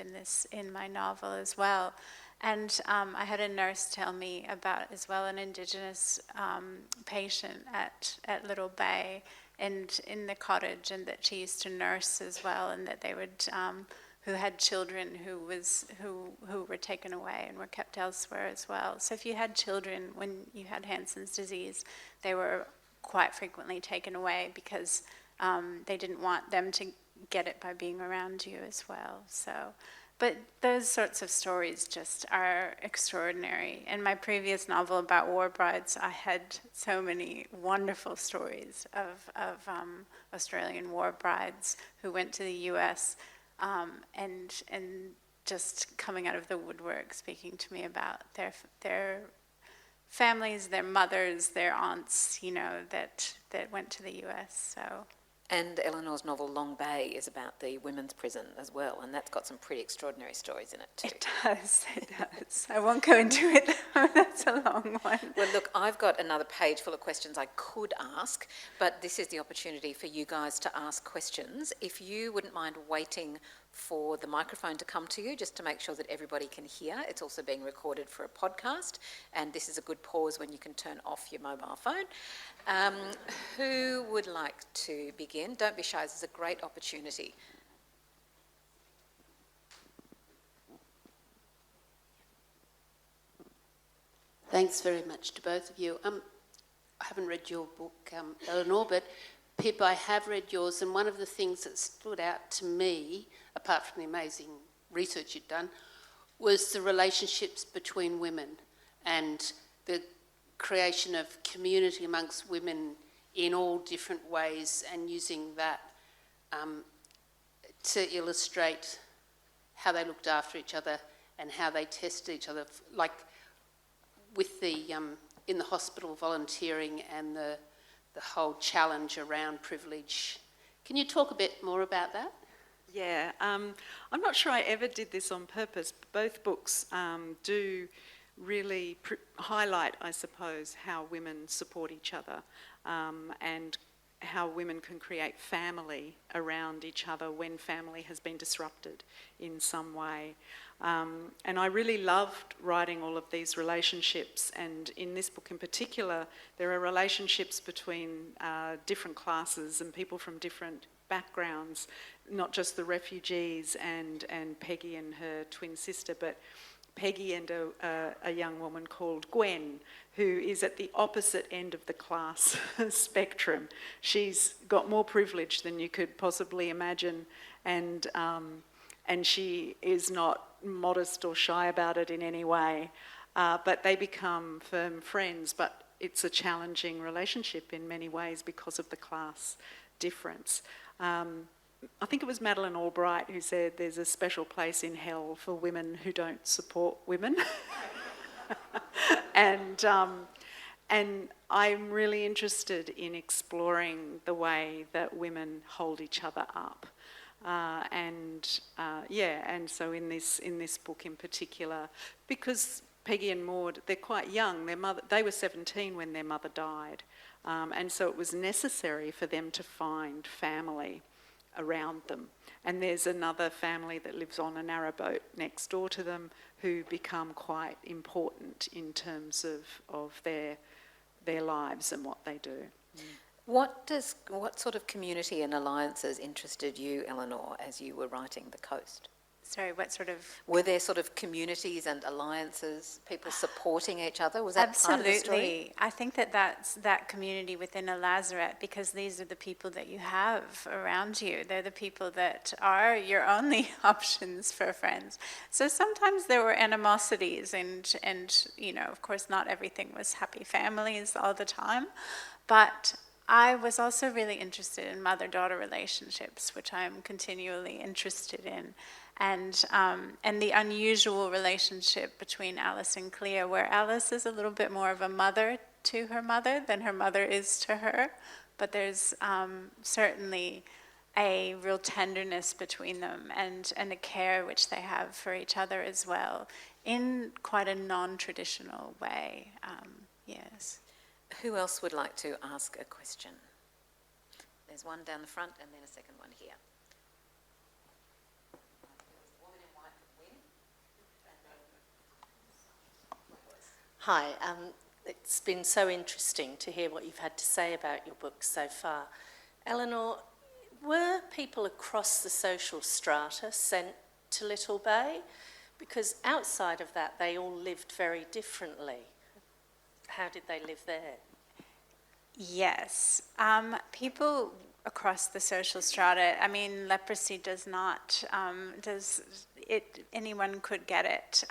Speaker 3: in my novel as well. And I had a nurse tell me about as well an Indigenous patient at Little Bay and in the cottage, and that she used to nurse as well, and that they would. Who had children who were taken away and were kept elsewhere as well. So if you had children when you had Hansen's disease, they were quite frequently taken away because they didn't want them to get it by being around you as well. So, but those sorts of stories just are extraordinary. In my previous novel about war brides, I had so many wonderful stories of Australian war brides who went to the US and just coming out of the woodwork, speaking to me about their families, their mothers, their aunts, that went to the US. So.
Speaker 1: And Eleanor's novel Long Bay is about the women's prison as well, and that's got some pretty extraordinary stories in it too.
Speaker 3: It does. I won't go into it. That's a long one.
Speaker 1: Well, look, I've got another page full of questions I could ask, but this is the opportunity for you guys to ask questions. If you wouldn't mind waiting for the microphone to come to you, just to make sure that everybody can hear. It's also being recorded for a podcast, and this is a good pause when you can turn off your mobile phone. Who would like to begin? Don't be shy, this is a great opportunity.
Speaker 4: Thanks very much to both of you. I haven't read your book, Eleanor, but Pip, I have read yours, and one of the things that stood out to me, apart from the amazing research you'd done, was the relationships between women and the creation of community amongst women in all different ways, and using that to illustrate how they looked after each other and how they tested each other, like with the in the hospital volunteering and the whole challenge around privilege. Can you talk a bit more about that?
Speaker 2: Yeah, I'm not sure I ever did this on purpose, but both books do really highlight, I suppose, how women support each other and how women can create family around each other when family has been disrupted in some way. And I really loved writing all of these relationships, and in this book in particular, there are relationships between different classes and people from different backgrounds, not just the refugees and Peggy and her twin sister, but Peggy and a young woman called Gwen, who is at the opposite end of the class spectrum. She's got more privilege than you could possibly imagine, and she is not modest or shy about it in any way, but they become firm friends, but it's a challenging relationship in many ways because of the class difference. I think it was Madeleine Albright who said there's a special place in hell for women who don't support women. And I'm really interested in exploring the way that women hold each other up. And so in this book in particular, because Peggy and Maud, they're quite young. They were 17 when their mother died, and so it was necessary for them to find family around them. And there's another family that lives on a narrowboat next door to them who become quite important in terms of their lives and what they do.
Speaker 1: What sort of community and alliances interested you, Eleanor, as you were writing The Coast?
Speaker 3: Sorry, what sort of...
Speaker 1: Were there sort of communities and alliances, people supporting each other? Was that part of the story?
Speaker 3: Absolutely. I think that's that community within a lazaret, because these are the people that you have around you. They're the people that are your only options for friends. So sometimes there were animosities and you know, of course not everything was happy families all the time, but I was also really interested in mother-daughter relationships, which I'm continually interested in. And the unusual relationship between Alice and Clea, where Alice is a little bit more of a mother to her mother than her mother is to her, but there's certainly a real tenderness between them and a care which they have for each other as well, in quite a non-traditional way, yes.
Speaker 1: Who else would like to ask a question? There's one down the front and then a second one here.
Speaker 5: Hi, it's been so interesting to hear what you've had to say about your book so far. Eleanor, were people across the social strata sent to Little Bay? Because outside of that, they all lived very differently. How did they live there?
Speaker 3: Yes. People across the social strata, I mean, leprosy does not, anyone could get it.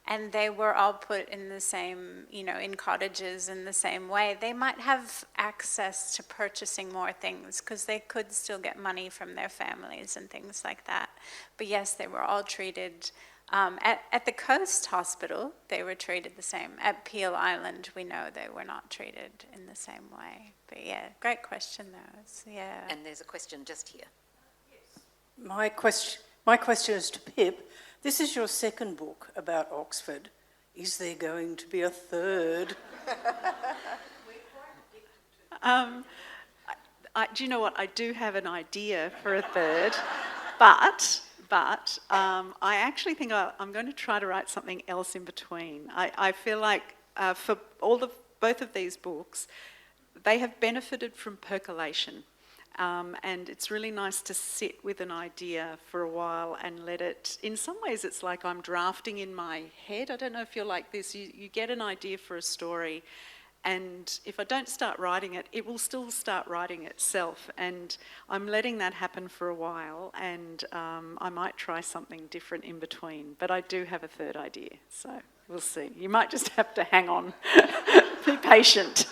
Speaker 3: And they were all put in the same, you know, in cottages in the same way. They might have access to purchasing more things because they could still get money from their families and things like that. But yes, they were all treated, at the Coast Hospital, they were treated the same. At Peel Island, we know they were not treated in the same way. But yeah, great question though. Yeah.
Speaker 1: And there's a question just here.
Speaker 6: My question is to Pip. This is your second book about Oxford. Is there going to be a third?
Speaker 2: Do you know what? I do have an idea for a third, but I actually think I'm going to try to write something else in between. I feel like for both of these books, they have benefited from percolation. And it's really nice to sit with an idea for a while and let it, in some ways it's like I'm drafting in my head. I don't know if you're like this. You get an idea for a story, and if I don't start writing it, it will still start writing itself. And I'm letting that happen for a while, and I might try something different in between. But I do have a third idea, so we'll see. You might just have to hang on. Be patient.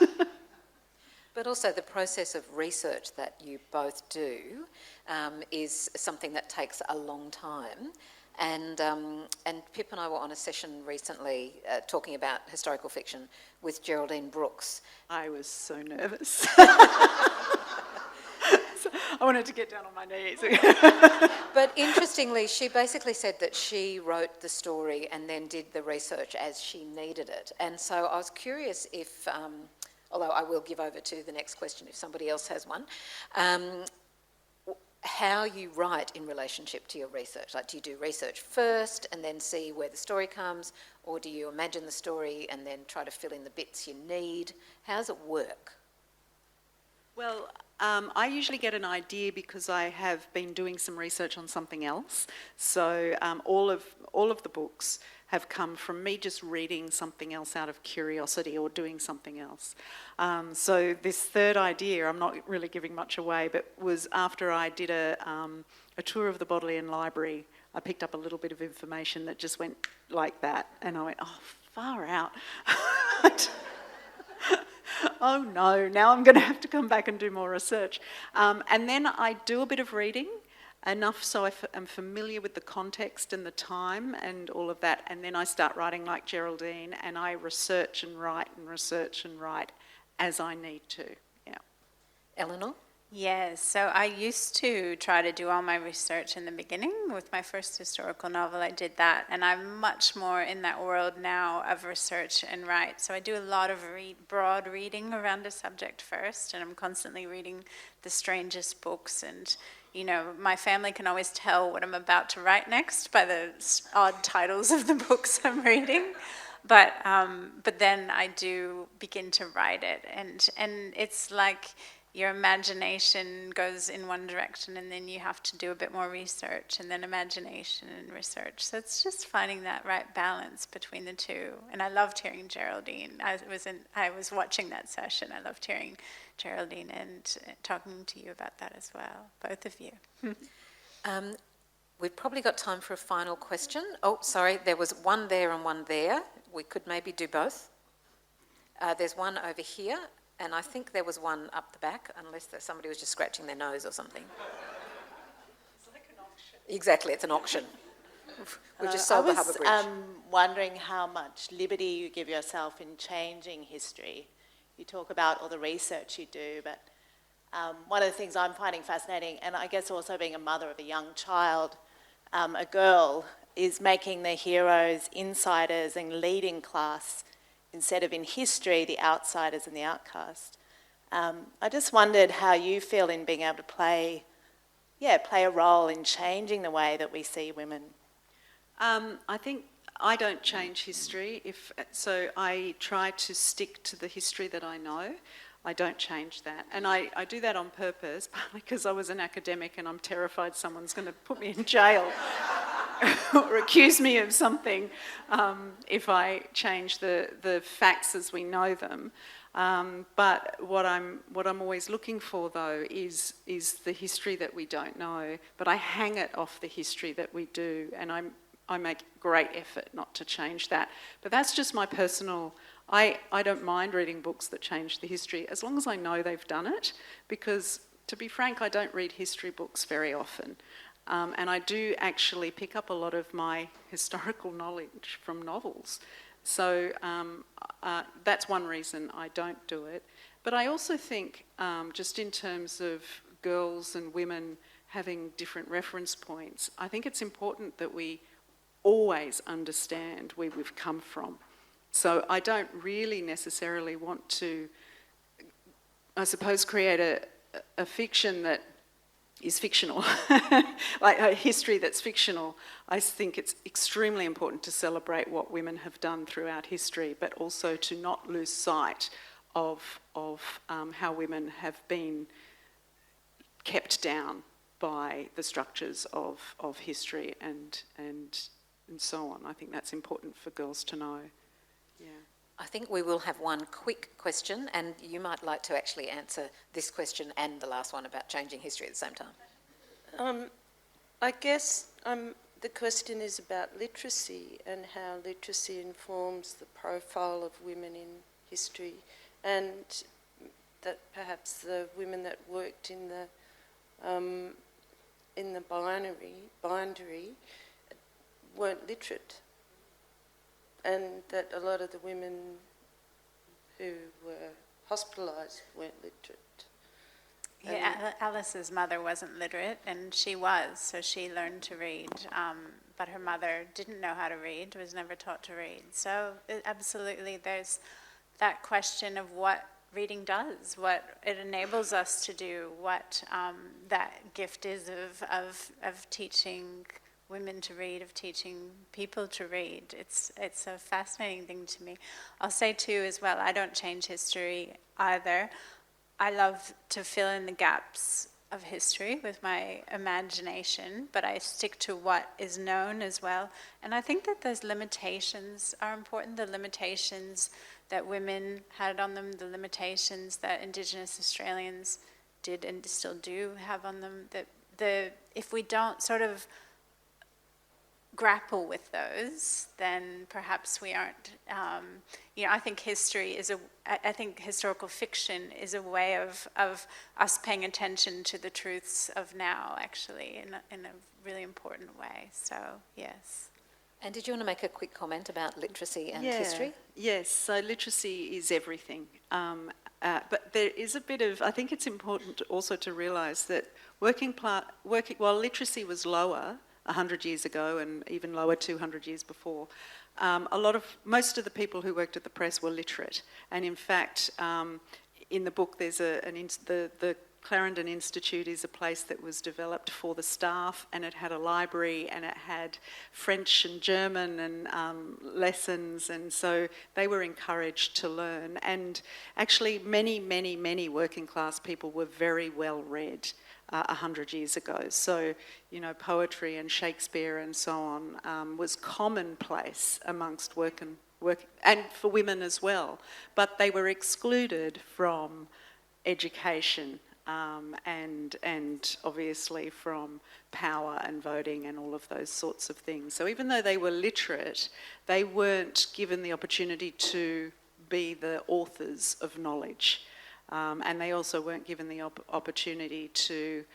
Speaker 1: But also the process of research that you both do is something that takes a long time. And Pip and I were on a session recently talking about historical fiction with Geraldine Brooks.
Speaker 2: I was so nervous. So I wanted to get down on my knees.
Speaker 1: But interestingly, she basically said that she wrote the story and then did the research as she needed it. And so I was curious if, although I will give over to the next question if somebody else has one, how you write in relationship to your research. Like, do you do research first and then see where the story comes, or do you imagine the story and then try to fill in the bits you need? How does it work?
Speaker 2: Well, I usually get an idea because I have been doing some research on something else. So all of the books have come from me just reading something else out of curiosity or doing something else. So this third idea, I'm not really giving much away, but was after I did a tour of the Bodleian Library. I picked up a little bit of information that just went like that, and I went, oh, far out. Oh no, now I'm going to have to come back and do more research. And then I do a bit of reading, enough so I'm familiar with the context and the time and all of that, and then I start writing like Geraldine, and I research and write as I need to. Yeah.
Speaker 1: Eleanor?
Speaker 3: Yes, so I used to try to do all my research in the beginning. With my first historical novel, I did that, and I'm much more in that world now of research and write. So I do a lot of broad reading around a subject first, and I'm constantly reading the strangest books, and you know, my family can always tell what I'm about to write next by the odd titles of the books I'm reading. But then I do begin to write it, and it's like your imagination goes in one direction and then you have to do a bit more research and then imagination and research. So it's just finding that right balance between the two. And I loved hearing Geraldine. I was watching that session. I loved hearing Geraldine and talking to you about that as well, both of you.
Speaker 1: We've probably got time for a final question. Oh, sorry, there was one there and one there. We could maybe do both. There's one over here. And I think there was one up the back, unless somebody was just scratching their nose or something.
Speaker 7: It's like an auction.
Speaker 1: Exactly, it's an auction. We've just sold the Harbour Bridge.
Speaker 7: I was wondering how much liberty you give yourself in changing history. You talk about all the research you do, but one of the things I'm finding fascinating, and I guess also being a mother of a young child, a girl, is making the heroes insiders and leading class instead of in history, the outsiders and the outcast. I just wondered how you feel in being able to play a role in changing the way that we see women.
Speaker 2: I think I don't change history, so I try to stick to the history that I know. I don't change that. And I do that on purpose, partly because I was an academic and I'm terrified someone's going to put me in jail or accuse me of something if I change the facts as we know them. But what I'm always looking for, though, is the history that we don't know. But I hang it off the history that we do, and I make great effort not to change that. But that's just my personal... I don't mind reading books that change the history, as long as I know they've done it, because, to be frank, I don't read history books very often. And I do actually pick up a lot of my historical knowledge from novels. So that's one reason I don't do it. But I also think, just in terms of girls and women having different reference points, I think it's important that we always understand where we've come from. So I don't really necessarily want to, I suppose, create a fiction that is fictional, like a history that's fictional. I think it's extremely important to celebrate what women have done throughout history, but also to not lose sight of how women have been kept down by the structures of history and so on. I think that's important for girls to know. Yeah.
Speaker 1: I think we will have one quick question, and you might like to actually answer this question and the last one about changing history at the same time.
Speaker 5: I guess the question is about literacy and how literacy informs the profile of women in history, and that perhaps the women that worked in the bindery weren't literate, and that a lot of the women who were hospitalised weren't literate.
Speaker 3: Yeah, Alice's mother wasn't literate, and she was, so she learned to read. But her mother didn't know how to read, was never taught to read. So absolutely, there's that question of what reading does, what it enables us to do, what that gift is of teaching women to read, of teaching people to read. It's a fascinating thing to me. I'll say too as well, I don't change history either. I love to fill in the gaps of history with my imagination, but I stick to what is known as well. And I think that those limitations are important, the limitations that women had on them, the limitations that Indigenous Australians did and still do have on them, that if we don't sort of grapple with those, then perhaps we aren't, I think I think historical fiction is a way of us paying attention to the truths of now, actually, in a really important way. So, yes.
Speaker 1: And did you want to make a quick comment about literacy and history?
Speaker 2: Yes, so literacy is everything. But there is a bit of, I think it's important also to realise that while literacy was lower 100 years ago and even lower 200 years before, most of the people who worked at the press were literate. And in fact, in the book there's the Clarendon Institute is a place that was developed for the staff, and it had a library, and it had French and German and lessons, and so they were encouraged to learn. And actually many working class people were very well read 100 years ago. So, you know, poetry and Shakespeare and so on was commonplace amongst work and for women as well. But they were excluded from education and obviously from power and voting and all of those sorts of things. So even though they were literate, they weren't given the opportunity to be the authors of knowledge. And they also weren't given the opportunity to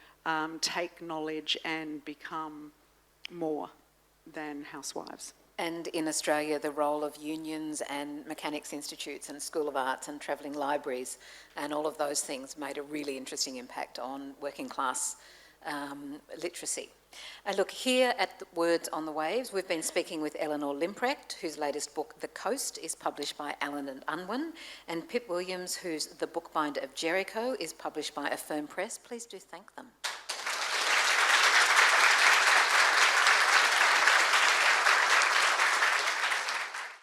Speaker 2: take knowledge and become more than housewives.
Speaker 1: And in Australia, the role of unions and mechanics institutes and School of Arts and travelling libraries and all of those things made a really interesting impact on working class literacy. And look, here at Words on the Waves, we've been speaking with Eleanor Limprecht, whose latest book, The Coast, is published by Allen and Unwin, and Pip Williams, whose The Bookbinder of Jericho is published by Affirm Press. Please do thank them.